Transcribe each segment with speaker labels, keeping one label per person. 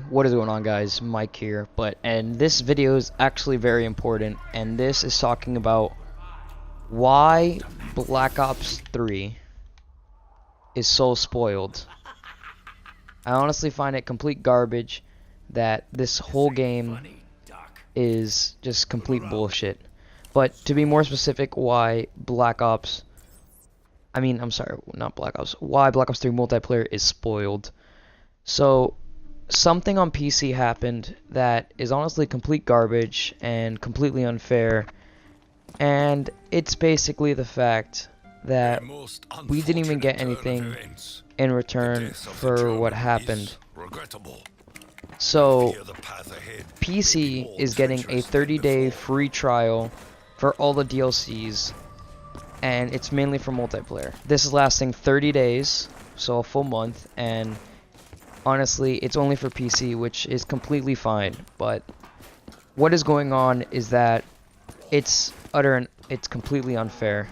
Speaker 1: What is going on, guys? Mike here, and this video is actually very important, and this is talking about why Black Ops 3 is so spoiled. I honestly find it complete garbage that this whole game is just complete bullshit. But to be more specific, why why Black Ops 3 multiplayer is spoiled. So something on PC happened that is honestly complete garbage and completely unfair, and it's basically the fact that we didn't even get anything in return for what happened. So PC is getting a 30-day free trial for all the DLCs, and it's mainly for multiplayer. This is lasting 30 days, so a full month, and honestly, it's only for PC, which is completely fine. But what is going on is that it's completely unfair.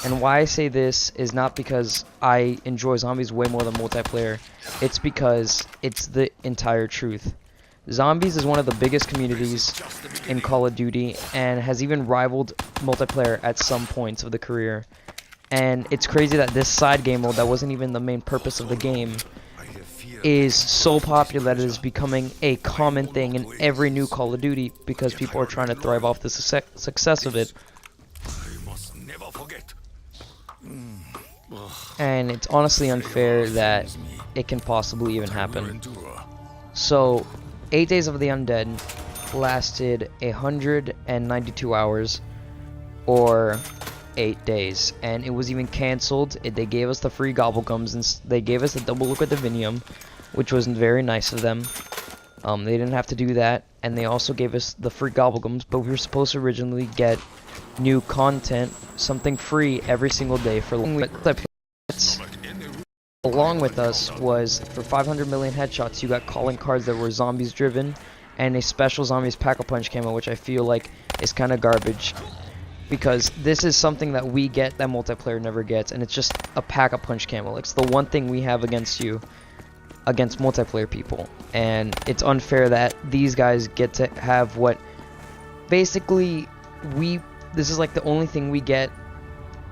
Speaker 1: And why I say this is not because I enjoy zombies way more than multiplayer. It's because it's the entire truth. Zombies is one of the biggest communities in Call of Duty and has even rivaled multiplayer at some points of the career. And it's crazy that this side game mode that wasn't even the main purpose of the game is so popular that it is becoming a common thing in every new Call of Duty because people are trying to thrive off the success of it. And it's honestly unfair that it can possibly even happen. So, 8 Days of the Undead lasted 192 hours, or 8 days, and it was even cancelled. They gave us the free gobblegums, and they gave us the double liquid divinium, which was very nice of them. They didn't have to do that, and they also gave us the free gobblegums, but we were supposed to originally get new content, something free every single day for along with us was for 500 million headshots you got calling cards that were zombies driven, and a special zombies pack-a-punch camo, which I feel like is kind of garbage, because this is something that we get that multiplayer never gets, and it's just a pack-a-punch camo. It's the one thing we have against multiplayer people, and it's unfair that these guys get to have what basically this is like the only thing we get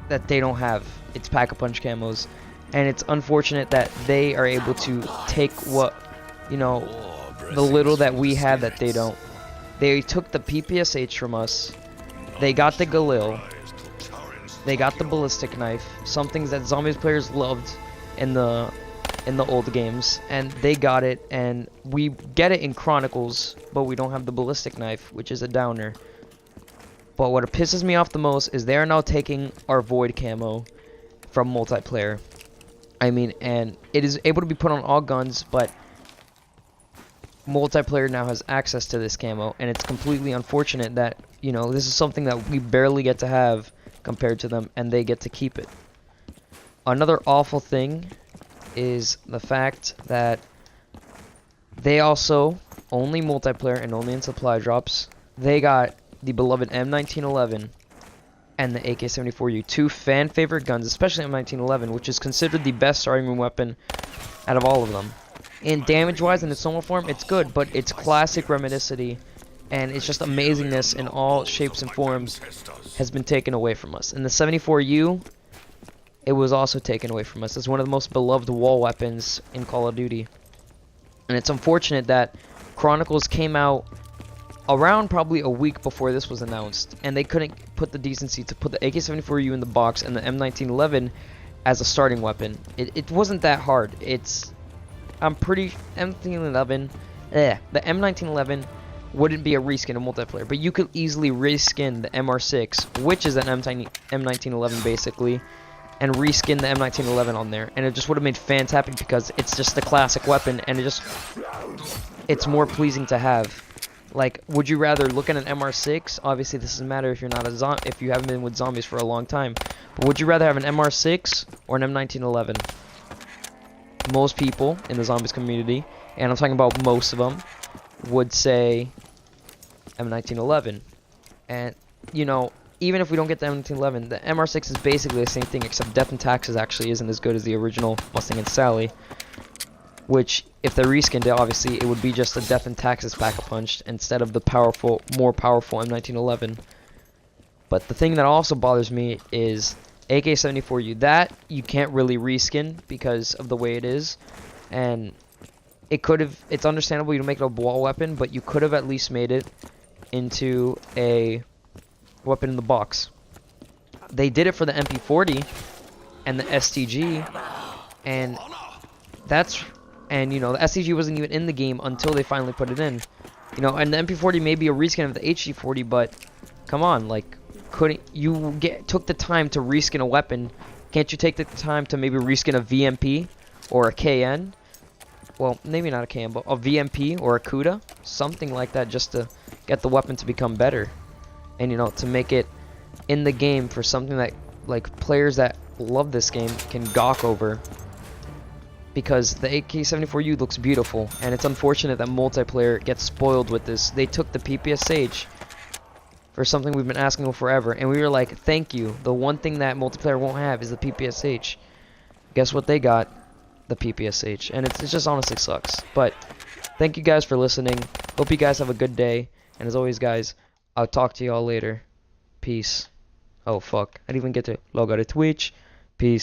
Speaker 1: that they don't have. It's pack-a-punch camos, and it's unfortunate that they are able to take what, the little that we have that they don't. They took the PPSH from us. They got the Galil. They got the ballistic knife, some things that zombies players loved in the old games, and they got it, and we get it in Chronicles, but we don't have the ballistic knife, which is a downer. But what pisses me off the most is they are now taking our void camo from multiplayer. And it is able to be put on all guns, but multiplayer now has access to this camo, and it's completely unfortunate that, this is something that we barely get to have compared to them, and they get to keep it. Another awful thing is the fact that they also, only multiplayer and only in supply drops, they got the beloved M1911 and the AK-74U, two fan favorite guns, especially M1911, which is considered the best starting room weapon out of all of them. In damage wise, in its normal form, it's good, but its classic reminiscence and it's just amazingness in all shapes and forms has been taken away from us. In the 74U, it was also taken away from us. It's one of the most beloved wall weapons in Call of Duty. And it's unfortunate that Chronicles came out around probably a week before this was announced, and they couldn't put the decency to put the AK-74U in the box and the M1911 as a starting weapon. It wasn't that hard. I'm pretty M1911. The M1911 wouldn't be a reskin of multiplayer, but you could easily reskin the MR6, which is an M1911 basically, and reskin the M1911 on there, and it just would have made fans happy because it's just the classic weapon, and it's more pleasing to have. Like, would you rather look at an MR6? Obviously, this doesn't matter if you're not if you haven't been with zombies for a long time. But would you rather have an MR6 or an M1911? Most people in the zombies community, and I'm talking about most of them, would say M1911. And even if we don't get the M1911, the MR6 is basically the same thing, except Death and Taxes actually isn't as good as the original Mustang and Sally. which if they reskinned it, obviously it would be just a Death and Taxes Pack-a-Punch instead of the more powerful M1911. But the thing that also bothers me is AK-74U. That you can't really reskin because of the way it is, and it's understandable you don't make it a wall weapon, but you could have at least made it into a weapon in the box. They did it for the MP40 and the STG, and you know, the STG wasn't even in the game until they finally put it in. You know, and the MP40 may be a reskin of the HG40, but come on, like, couldn't you took the time to reskin a weapon? Can't you take the time to maybe reskin a VMP or a KN? Well, maybe not a KN, but a VMP or a CUDA, something like that, just to get the weapon to become better, and you know, to make it in the game for something that like players that love this game can gawk over. Because the AK-74U looks beautiful, and it's unfortunate that multiplayer gets spoiled with this. They took the PPSH for something we've been asking for forever, and we were like, thank you. The one thing that multiplayer won't have is the PPSH. Guess what they got? The PPSH, and it just honestly sucks. But thank you guys for listening. Hope you guys have a good day, and as always, guys, I'll talk to y'all later. Peace. Oh fuck, I didn't even get to log out of Twitch. Peace.